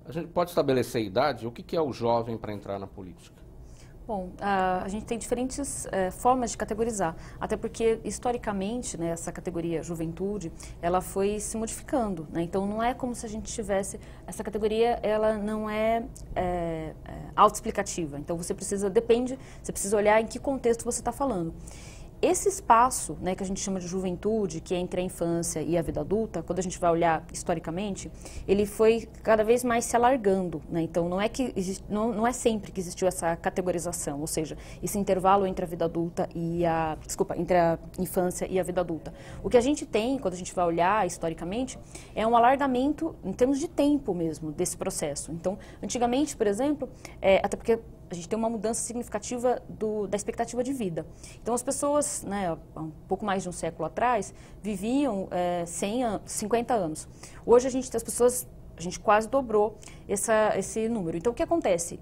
a gente pode estabelecer idade? O que é o jovem para entrar na política? Bom, a gente tem diferentes formas de categorizar, até porque, historicamente, né, essa categoria juventude, ela foi se modificando, né? Então, não é como se a gente tivesse... Essa categoria, ela não é autoexplicativa, então você precisa olhar em que contexto você está falando. Esse espaço, né, que a gente chama de juventude, que é entre a infância e a vida adulta, quando a gente vai olhar historicamente, ele foi cada vez mais se alargando, né? Então, não é sempre que existiu essa categorização, ou seja, esse intervalo entre a vida adulta e entre a infância e a vida adulta. O que a gente tem, quando a gente vai olhar historicamente, é um alargamento em termos de tempo mesmo desse processo. Então, antigamente, por exemplo, até porque a gente tem uma mudança significativa da expectativa de vida. Então, as pessoas, né, há um pouco mais de um século atrás, viviam 50 anos. Hoje, a gente quase dobrou esse número. Então, o que acontece?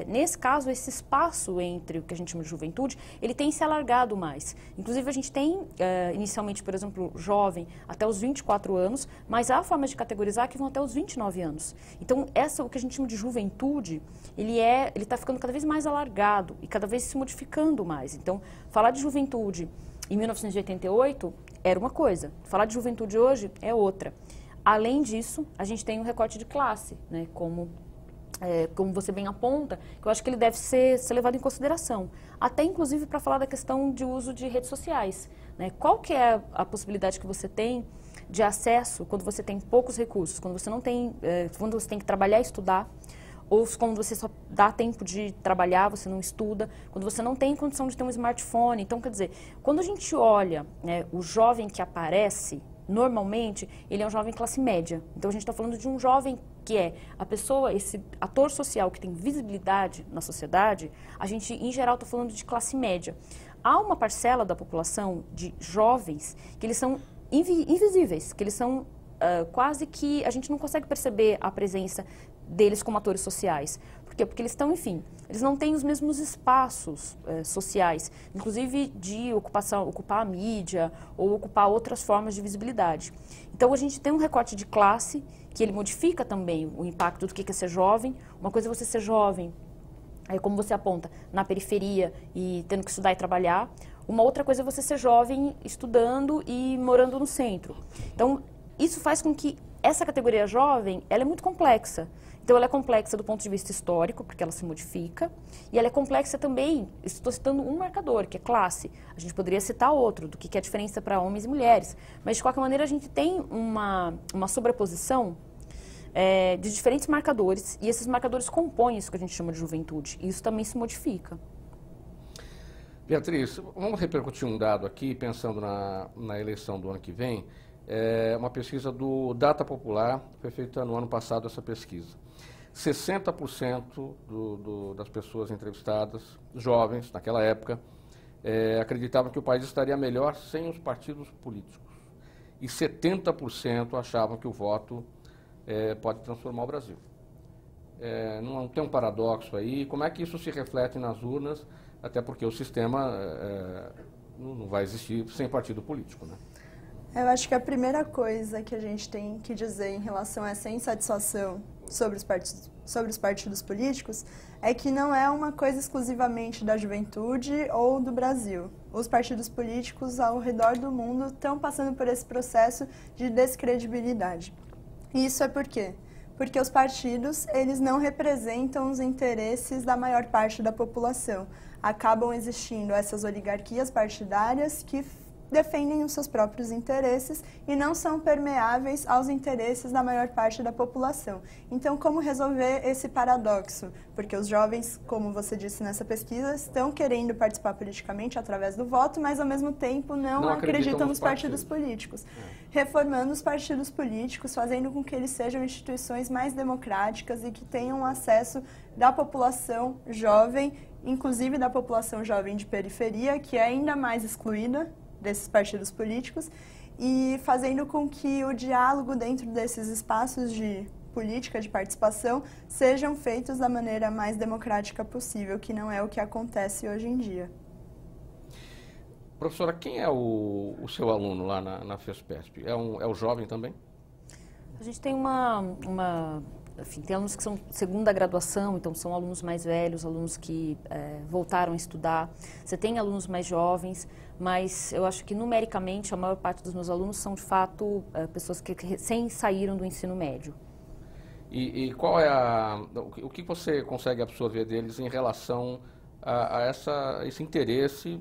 Nesse caso, esse espaço entre o que a gente chama de juventude, ele tem se alargado mais. Inclusive, a gente tem, inicialmente, por exemplo, jovem até os 24 anos, mas há formas de categorizar que vão até os 29 anos. Então, o que a gente chama de juventude, ele está ficando cada vez mais alargado e cada vez se modificando mais. Então, falar de juventude em 1988 era uma coisa, falar de juventude hoje é outra. Além disso, a gente tem um recorte de classe, né, como você bem aponta, que eu acho que ele deve ser levado em consideração. Até, inclusive, para falar da questão de uso de redes sociais, né? Qual que é a possibilidade que você tem de acesso quando você tem poucos recursos, quando você não tem, quando você tem que trabalhar e estudar, ou quando você só dá tempo de trabalhar, você não estuda, quando você não tem condição de ter um smartphone. Então, quer dizer, quando a gente olha, né, o jovem que aparece, normalmente, ele é um jovem classe média. Então, a gente está falando de um jovem que é a pessoa, esse ator social que tem visibilidade na sociedade, a gente, em geral, está falando de classe média. Há uma parcela da população de jovens que eles são invisíveis, que eles são quase que a gente não consegue perceber a presença deles como atores sociais. Por quê? Porque eles estão, enfim, eles não têm os mesmos espaços sociais, inclusive de ocupar a mídia ou ocupar outras formas de visibilidade. Então, a gente tem um recorte de classe que ele modifica também o impacto do que é ser jovem. Uma coisa é você ser jovem, como você aponta, na periferia e tendo que estudar e trabalhar. Uma outra coisa é você ser jovem estudando e morando no centro. Então, isso faz com que essa categoria jovem, ela é muito complexa. Então, ela é complexa do ponto de vista histórico, porque ela se modifica, e ela é complexa também, estou citando um marcador, que é classe. A gente poderia citar outro, do que é a diferença para homens e mulheres, mas, de qualquer maneira, a gente tem uma sobreposição de diferentes marcadores, e esses marcadores compõem isso que a gente chama de juventude, e isso também se modifica. Beatriz, vamos repercutir um dado aqui, pensando na eleição do ano que vem. Uma pesquisa do Data Popular, foi feita no ano passado essa pesquisa. 60% das pessoas entrevistadas, jovens, naquela época, acreditavam que o país estaria melhor sem os partidos políticos. E 70% achavam que o voto pode transformar o Brasil. Não tem um paradoxo aí? Como é que isso se reflete nas urnas? Até porque o sistema não vai existir sem partido político, né? Eu acho que a primeira coisa que a gente tem que dizer em relação a essa insatisfação sobre os partidos políticos é que não é uma coisa exclusivamente da juventude ou do Brasil. Os partidos políticos ao redor do mundo estão passando por esse processo de descredibilidade. E isso é por quê? Porque os partidos, eles não representam os interesses da maior parte da população. Acabam existindo essas oligarquias partidárias que defendem os seus próprios interesses e não são permeáveis aos interesses da maior parte da população. Então, como resolver esse paradoxo? Porque os jovens, como você disse nessa pesquisa, estão querendo participar politicamente através do voto, mas ao mesmo tempo não acreditam nos partidos políticos. Reformando os partidos políticos, fazendo com que eles sejam instituições mais democráticas e que tenham acesso da população jovem, inclusive da população jovem de periferia, que é ainda mais excluída desses partidos políticos, e fazendo com que o diálogo dentro desses espaços de política, de participação, sejam feitos da maneira mais democrática possível, que não é o que acontece hoje em dia. Professora, quem é o seu aluno lá na FESPESP? É o jovem também? A gente tem enfim, tem alunos que são segunda graduação, então são alunos mais velhos, alunos que voltaram a estudar. Você tem alunos mais jovens, mas eu acho que numericamente a maior parte dos meus alunos são de fato pessoas que recém saíram do ensino médio. E qual é o que você consegue absorver deles em relação a esse interesse,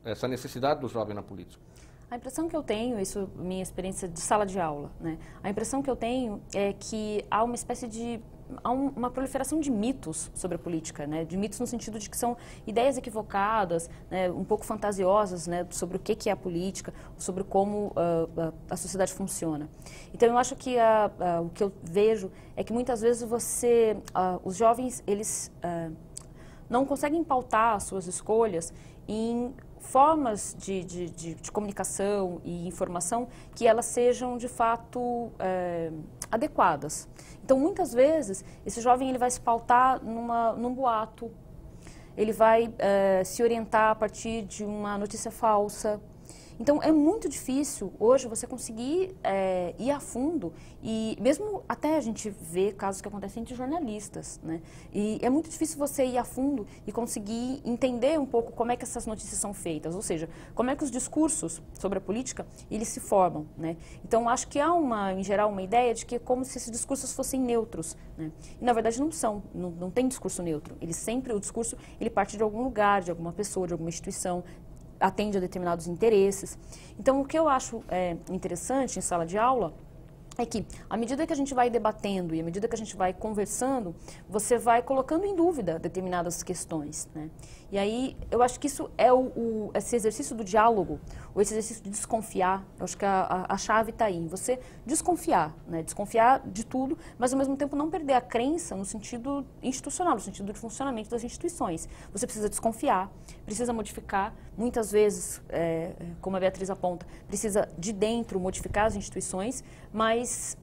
essa necessidade do jovem na política? A impressão que eu tenho, isso é minha experiência de sala de aula, né? A impressão que eu tenho é que há uma espécie de uma proliferação de mitos sobre a política, né? De mitos no sentido de que são ideias equivocadas, né? Um pouco fantasiosas, né? Sobre o que é a política, sobre como a sociedade funciona. Então eu acho que o que eu vejo é que muitas vezes os jovens, eles não conseguem pautar as suas escolhas em formas de comunicação e informação que elas sejam de fato adequadas. Então, muitas vezes, esse jovem ele vai se pautar num boato, ele vai se orientar a partir de uma notícia falsa. Então, é muito difícil hoje você conseguir ir a fundo e mesmo até a gente vê casos que acontecem entre jornalistas, né? E é muito difícil você ir a fundo e conseguir entender um pouco como é que essas notícias são feitas, ou seja, como é que os discursos sobre a política, eles se formam, né? Então, acho que há em geral, uma ideia de que é como se esses discursos fossem neutros, né? E, na verdade, não são, não tem discurso neutro. O discurso, ele parte de algum lugar, de alguma pessoa, de alguma instituição, atende a determinados interesses. Então, o que eu acho interessante em sala de aula é que, à medida que a gente vai debatendo e à medida que a gente vai conversando, você vai colocando em dúvida determinadas questões, né? E aí, eu acho que isso é esse exercício do diálogo, ou esse exercício de desconfiar, eu acho que a chave está aí, em você desconfiar, né? Desconfiar de tudo, mas ao mesmo tempo não perder a crença no sentido institucional, no sentido de funcionamento das instituições. Você precisa desconfiar, precisa modificar, muitas vezes, como a Beatriz aponta, precisa de dentro modificar as instituições, mas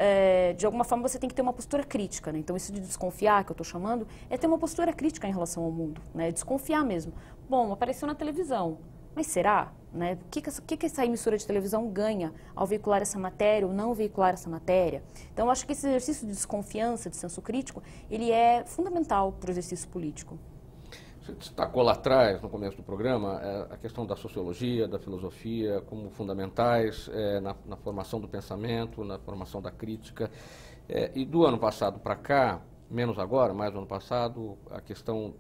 de alguma forma você tem que ter uma postura crítica, né? Então isso de desconfiar, que eu estou chamando, é ter uma postura crítica em relação ao mundo, né? Desconfiar mesmo. Bom, apareceu na televisão, mas será? Né? O que essa emissora de televisão ganha ao veicular essa matéria ou não veicular essa matéria? Então eu acho que esse exercício de desconfiança, de senso crítico, ele é fundamental para o exercício político. Você destacou lá atrás, no começo do programa, a questão da sociologia, da filosofia, como fundamentais na formação do pensamento, na formação da crítica. E do ano passado para cá, menos agora, mais do ano passado, a questão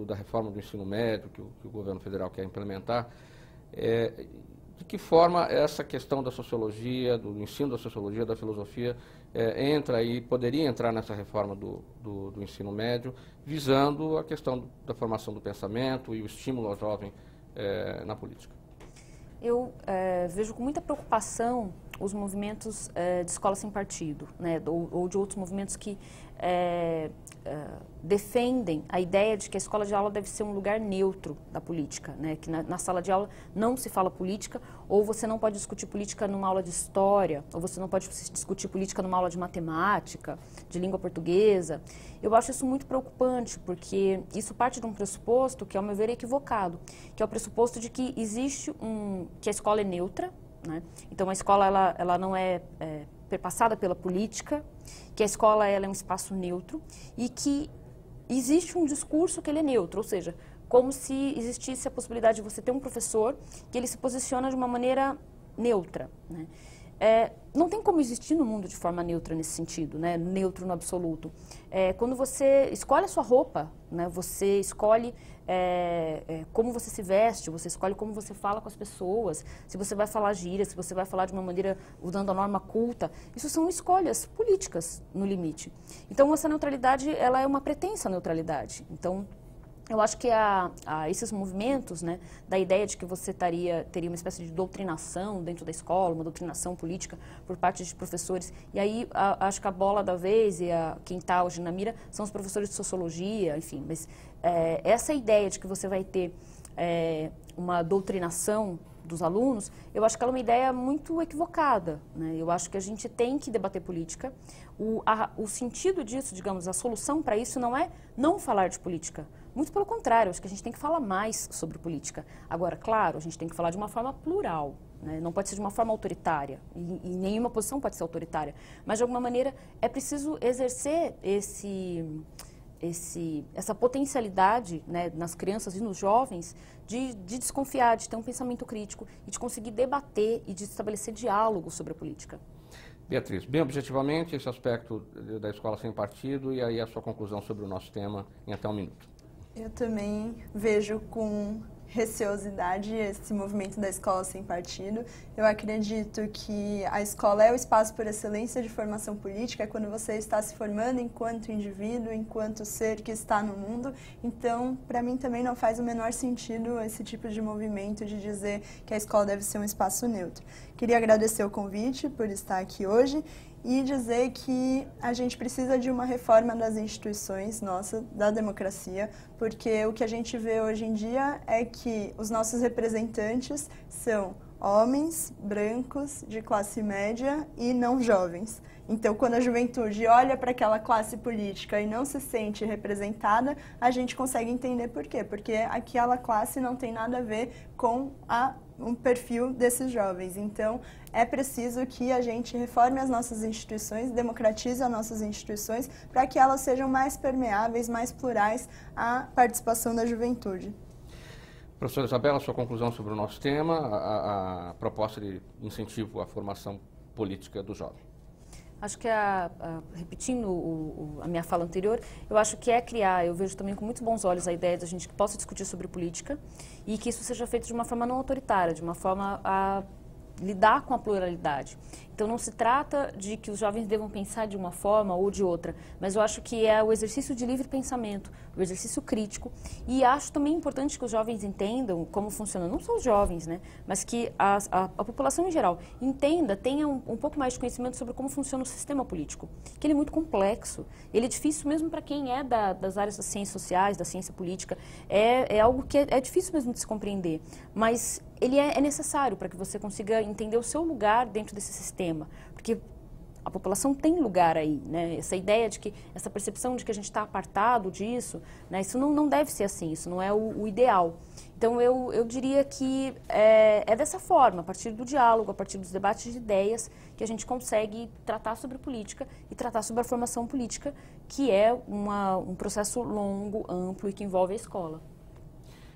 da reforma do ensino médio, que o governo federal quer implementar, de que forma essa questão da sociologia, do ensino da sociologia, da filosofia, poderia entrar nessa reforma do ensino médio, visando a questão da formação do pensamento e o estímulo ao jovem na política? Eu vejo com muita preocupação os movimentos de escola sem partido, né, ou de outros movimentos que defendem a ideia de que a escola de aula deve ser um lugar neutro da política, né, que na sala de aula não se fala política, ou você não pode discutir política numa aula de história, ou você não pode discutir política numa aula de matemática, de língua portuguesa. Eu acho isso muito preocupante, porque isso parte de um pressuposto que, ao meu ver, é equivocado, que é o pressuposto de que existe que a escola é neutra, né? Então a escola ela não é perpassada pela política, que a escola ela é um espaço neutro e que existe um discurso que ele é neutro, ou seja, como se existisse a possibilidade de você ter um professor que ele se posiciona de uma maneira neutra, né? Não tem como existir no mundo de forma neutra nesse sentido, né? Neutro no absoluto. Quando você escolhe a sua roupa, né? Você escolhe como você se veste, você escolhe como você fala com as pessoas, se você vai falar gíria, se você vai falar de uma maneira usando a norma culta, isso são escolhas políticas no limite. Então essa neutralidade, ela é uma pretensa neutralidade. Então eu acho que esses movimentos, né, da ideia de que você teria uma espécie de doutrinação dentro da escola, uma doutrinação política por parte de professores, e aí acho que a bola da vez e quem está hoje na mira são os professores de sociologia, enfim, mas essa ideia de que você vai ter uma doutrinação dos alunos, eu acho que ela é uma ideia muito equivocada, né? Eu acho que a gente tem que debater política. O sentido disso, digamos, a solução para isso não é não falar de política. Muito pelo contrário, acho que a gente tem que falar mais sobre política. Agora, claro, a gente tem que falar de uma forma plural, né? Não pode ser de uma forma autoritária, e nenhuma posição pode ser autoritária. Mas, de alguma maneira, é preciso exercer essa potencialidade, né, nas crianças e nos jovens de desconfiar, de ter um pensamento crítico e de conseguir debater e de estabelecer diálogo sobre a política. Beatriz, bem objetivamente, esse aspecto da escola sem partido e aí a sua conclusão sobre o nosso tema em até um minuto. Eu também vejo com receosidade esse movimento da escola sem partido. Eu acredito que a escola é o espaço por excelência de formação política, é quando você está se formando enquanto indivíduo, enquanto ser que está no mundo. Então, para mim também não faz o menor sentido esse tipo de movimento de dizer que a escola deve ser um espaço neutro. Queria agradecer o convite por estar aqui hoje e dizer que a gente precisa de uma reforma das instituições nossa, da democracia, porque o que a gente vê hoje em dia é que os nossos representantes são homens brancos de classe média e não jovens. Então, quando a juventude olha para aquela classe política e não se sente representada, a gente consegue entender por quê. Porque aquela classe não tem nada a ver com um perfil desses jovens. Então, é preciso que a gente reforme as nossas instituições, democratize as nossas instituições, para que elas sejam mais permeáveis, mais plurais à participação da juventude. Professora Isabela, sua conclusão sobre o nosso tema, a proposta de incentivo à formação política do jovem. Acho que, repetindo a minha fala anterior, eu acho que eu vejo também com muitos bons olhos a ideia de a gente que possa discutir sobre política e que isso seja feito de uma forma não autoritária, de uma forma a lidar com a pluralidade. Então, não se trata de que os jovens devam pensar de uma forma ou de outra, mas eu acho que é o exercício de livre pensamento, o exercício crítico. E acho também importante que os jovens entendam como funciona, não só os jovens, né, mas que a população em geral entenda, tenha um pouco mais de conhecimento sobre como funciona o sistema político, que ele é muito complexo, ele é difícil mesmo para quem é das áreas das ciências sociais, da ciência política, é algo que é difícil mesmo de se compreender, mas ele é necessário para que você consiga entender o seu lugar dentro desse sistema, porque a população tem lugar aí, né? Essa ideia de que, essa percepção de que a gente está apartado disso, né? Isso não deve ser assim, isso não é o ideal. Então eu diria que é dessa forma, a partir do diálogo, a partir dos debates de ideias, que a gente consegue tratar sobre política e tratar sobre a formação política, que é um processo longo, amplo e que envolve a escola.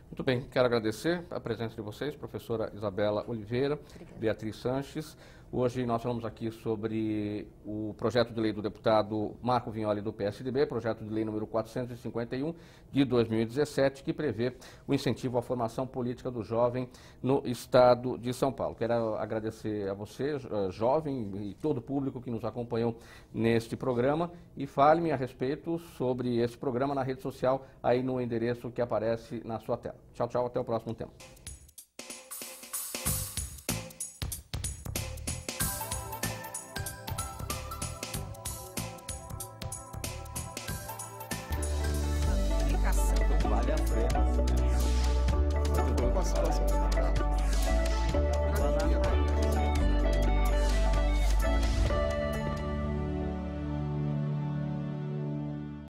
Muito bem, quero agradecer a presença de vocês, professora Isabela Oliveira, Obrigada. Beatriz Sanches. Hoje nós falamos aqui sobre o projeto de lei do deputado Marco Vignoli do PSDB, projeto de lei número 451 de 2017, que prevê o incentivo à formação política do jovem no estado de São Paulo. Quero agradecer a você, jovem, e todo o público que nos acompanhou neste programa, e fale-me a respeito sobre esse programa na rede social, aí no endereço que aparece na sua tela. Tchau, tchau, até o próximo tema.